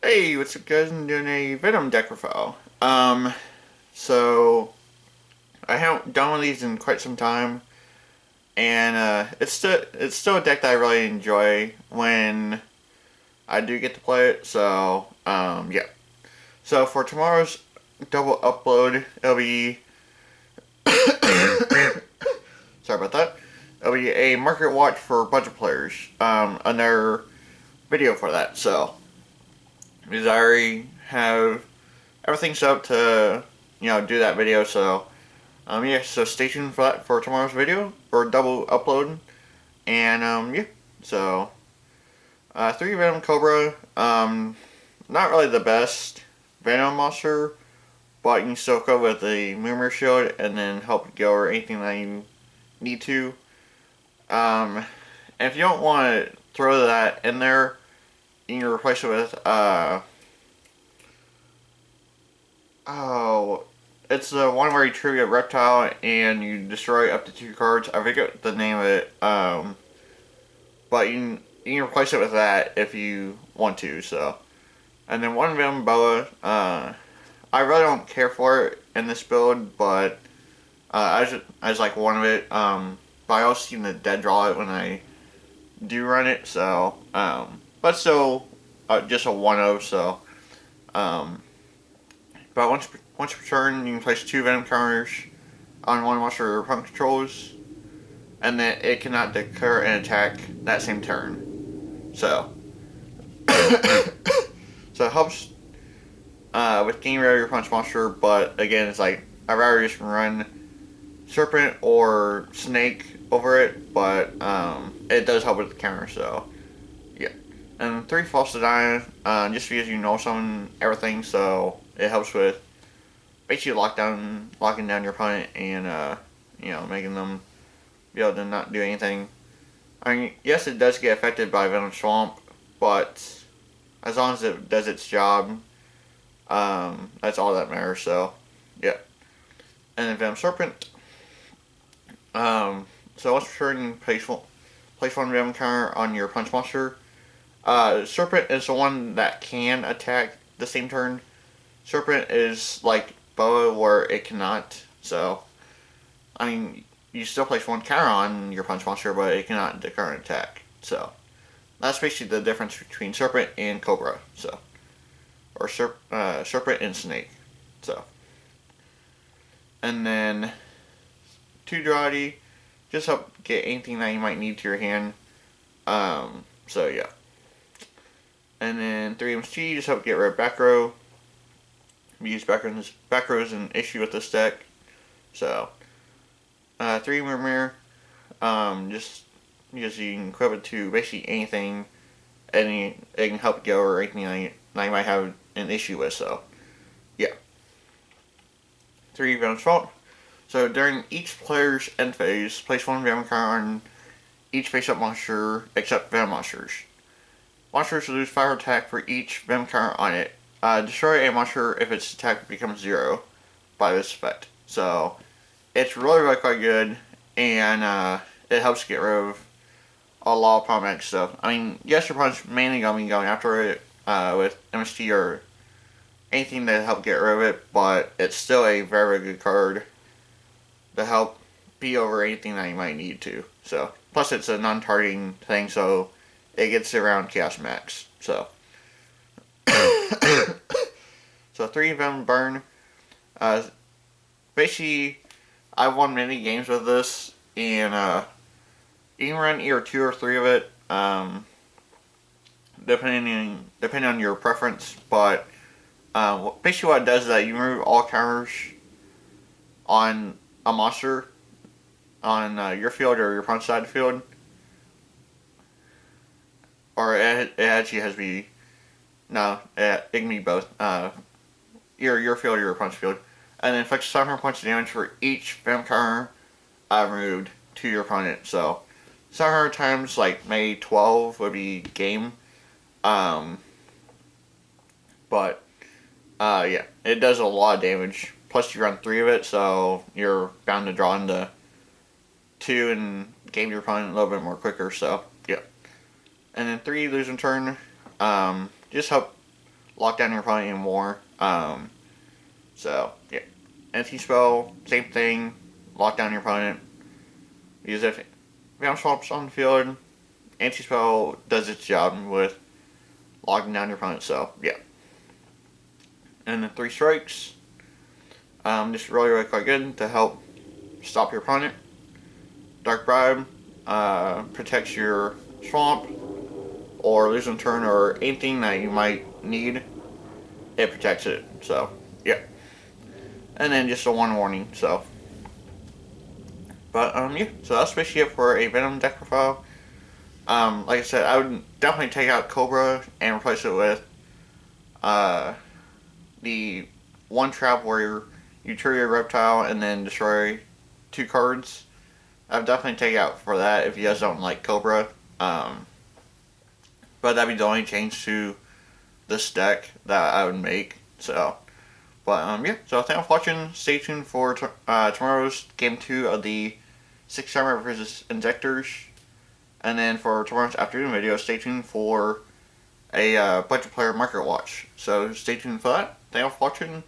Hey, what's up, guys? I'm doing a Venom deck profile. So I haven't done one of these in quite some time, and it's still a deck that I really enjoy when I do get to play it. So yeah. So for tomorrow's double upload, it'll be sorry about that. It'll be a market watch for budget players. Another video for that. So because I already have everything set up to do that video. So yeah, so stay tuned for that for tomorrow's video or double upload. And yeah, so three Venom Cobra. Not really the best Venom monster, but you can still go with the Moomer Shield and then help go or anything that you need to. And if you don't want to throw that in there, you can replace it with oh, it's the one where you trigger a reptile and you destroy up to 2 cards. I forget the name of it. But you can replace it with that if you want to. So, and then one Venom Boa. I really don't care for it in this build, but I just like one of it. But I also seem to dead draw it when I do run it. So, but still, just a one of. So, um, but once per turn, you can place 2 Venom counters on one monster your opponent controls, and then it cannot declare an attack that same turn. So, so it helps with getting rid of your punch monster, but again, it's like I'd rather just run Serpent or Snake over it, but it does help with the counter. So yeah, and 3 False Denial, just because you know summon everything, so it helps with basically locking down your opponent and making them be able to not do anything. I mean, yes, it does get affected by Venom Swamp, but as long as it does its job, that's all that matters. So, yeah. And then Venom Serpent. So once per turn, you place one Venom counter on your punch monster. Serpent is the one that can attack the same turn. Serpent is like Boa where it cannot. So, I mean, you still place one counter on your punch monster, but it cannot declare an attack. So, that's basically the difference between Serpent and Cobra. So, or Serpent and Snake. So, and then 2 Durati, just help get anything that you might need to your hand. So yeah. And then 3 MSG, just help get rid of back row. We use back row is an issue with this deck. So 3 Mirror, just because you can equip it to basically anything, and it can help go or anything that you might have an issue with. So yeah. 3 Venom Fault. So during each player's end phase, place 1 Venom card on each face-up monster except Venom monsters. Monsters lose fire attack for each Venom card on it. Destroy a monster if its attack becomes 0 by this effect. So it's really quite good, and it helps get rid of a lot of problematic stuff. I mean, yes, your opponent's mainly going to be going after it with MST or anything to help get rid of it, but it's still a very good card to help beat over anything that you might need to. So, plus it's a non-targeting thing, so it gets around Chaos Max. So, so 3 Venom Burn. Basically, I've won many games with this, and you can run either 2 or 3 of it, depending on your preference. But basically, what it does is that you remove all counters on a monster on your field or your punch side field, or it actually has to be it can be both. Either your field or your punch field, and then inflicts 700 points of damage for each Venom counter removed to your opponent. So 700 times like maybe 12 would be game. But yeah, it does a lot of damage. Plus, you run 3 of it, so you're bound to draw into 2 and game your opponent a little bit more quicker. So yeah, and then 3 losing turn. Just help lock down your opponent even more. So yeah, anti-spell, same thing, lock down your opponent. Because if Venom Swamp's on the field, anti-spell does its job with locking down your opponent. So yeah, and then 3 strikes. Just really quite good to help stop your opponent. Dark Bribe protects your swamp or losing turn or anything that you might need. It protects it. So yeah, and then just a 1 warning. So, but yeah. So that's basically it for a Venom deck profile. Like I said, I would definitely take out Cobra and replace it with the 1 trap where you trigger your reptile and then destroy 2 cards. I would definitely take out for that if you guys don't like Cobra. But that'd be the only change to this deck that I would make. So, but yeah. So thanks for watching. Stay tuned for tomorrow's game 2 of the 6-timer versus Injectors. And then for tomorrow's afternoon video, stay tuned for a budget player market watch. So stay tuned for that. Thanks for watching.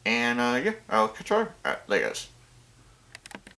And yeah, I'll catch you later. Alright, later guys.